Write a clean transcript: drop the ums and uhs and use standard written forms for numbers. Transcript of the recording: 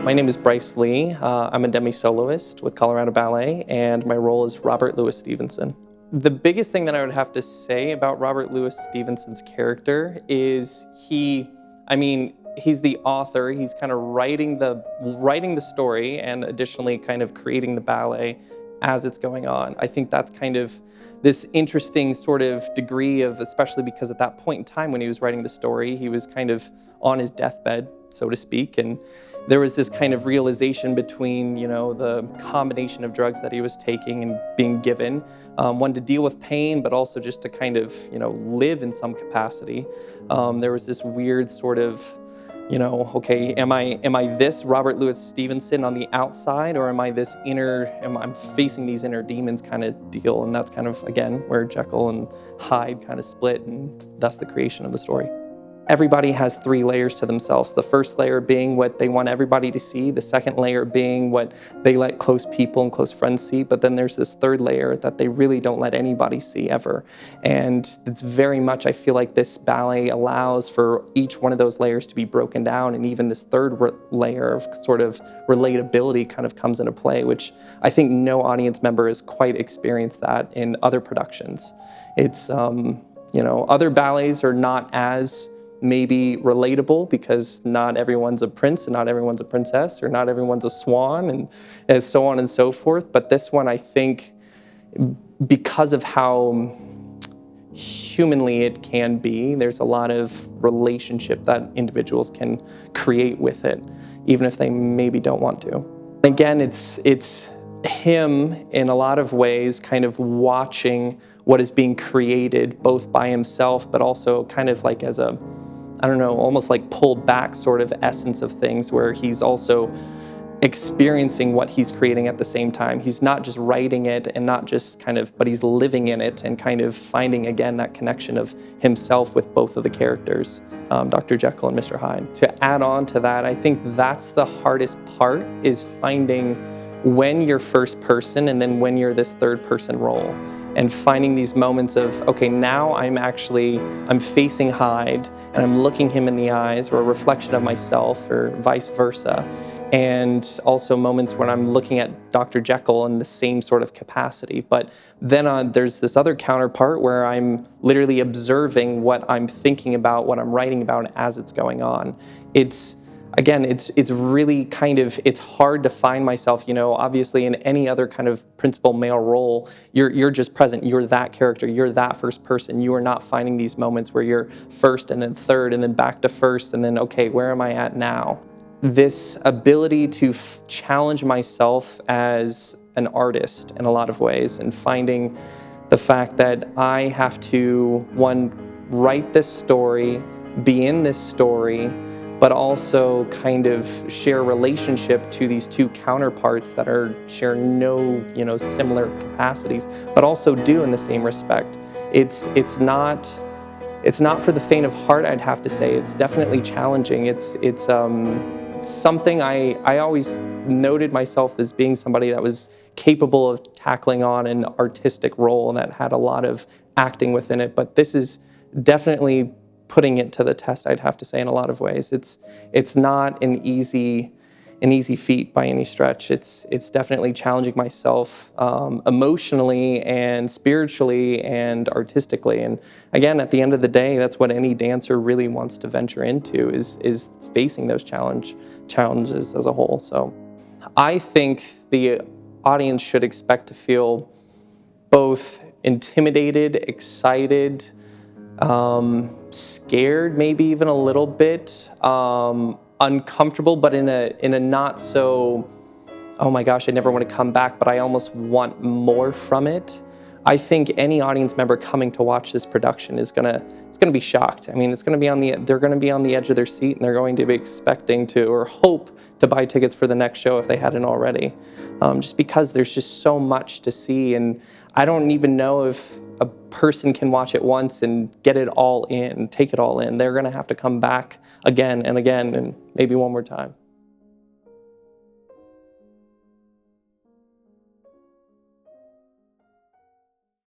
My name is Bryce Lee. I'm a demi-soloist with Colorado Ballet, and my role is Robert Louis Stevenson. The biggest thing that I would have to say about Robert Louis Stevenson's character is he's the author. He's kind of writing the story and additionally kind of creating the ballet as it's going on. I think that's kind of this interesting sort of degree of, especially because at that point in time when he was writing the story, he was kind of on his deathbed, so to speak, and there was this kind of realization between, the combination of drugs that he was taking and being given, one to deal with pain, but also just to kind of, live in some capacity. There was this weird sort of, okay, am I this Robert Louis Stevenson on the outside, or am I this I'm facing these inner demons kind of deal? And that's kind of, again, where Jekyll and Hyde kind of split, and thus the creation of the story. Everybody has 3 layers to themselves. The first layer being what they want everybody to see, the second layer being what they let close people and close friends see, but then there's this third layer that they really don't let anybody see ever. And it's very much, I feel like this ballet allows for each one of those layers to be broken down, and even this third layer of sort of relatability kind of comes into play, which I think no audience member has quite experienced that in other productions. It's, other ballets are not as maybe relatable because not everyone's a prince and not everyone's a princess, or not everyone's a swan, and so on and so forth. But this one, I think, because of how humanly it can be, there's a lot of relationship that individuals can create with it, even if they maybe don't want to. Again, it's him in a lot of ways kind of watching what is being created both by himself, but also kind of like as a, almost like pulled back sort of essence of things, where he's also experiencing what he's creating at the same time. He's not just writing it and not just but he's living in it and kind of finding again that connection of himself with both of the characters, Dr. Jekyll and Mr. Hyde. To add on to that, I think that's the hardest part, is finding when you're first person and then when you're this third person role, and finding these moments of, okay, now I'm facing Hyde and I'm looking him in the eyes, or a reflection of myself, or vice versa. And also moments when I'm looking at Dr. Jekyll in the same sort of capacity. But then there's this other counterpart where I'm literally observing what I'm thinking about, what I'm writing about as it's going on. Again, it's really it's hard to find myself, obviously in any other kind of principal male role, you're just present, you're that character, you're that first person. You are not finding these moments where you're first and then third and then back to first and then, okay, where am I at now? This ability to challenge myself as an artist in a lot of ways, and finding the fact that I have to, one, write this story, be in this story, but also kind of share relationship to these 2 counterparts that share no, similar capacities, but also do in the same respect. It's not for the faint of heart, I'd have to say. It's definitely challenging. It's something I always noted myself as being somebody that was capable of tackling on an artistic role and that had a lot of acting within it, but this is definitely putting it to the test, I'd have to say, in a lot of ways. It's not an easy feat by any stretch. It's definitely challenging myself emotionally and spiritually and artistically. And again, at the end of the day, that's what any dancer really wants to venture into, is facing those challenges as a whole. So I think the audience should expect to feel both intimidated, excited, scared, maybe even a little bit, uncomfortable, but in a not so, oh my gosh, I never want to come back, but I almost want more from it. I think any audience member coming to watch this production is gonna be shocked. I mean, they're gonna be on the edge of their seat, and they're going to be expecting to, or hope to, buy tickets for the next show if they hadn't already. Just because there's just so much to see, and I don't even know if a person can watch it once and get it all in, take it all in. They're gonna have to come back again and again, and maybe one more time.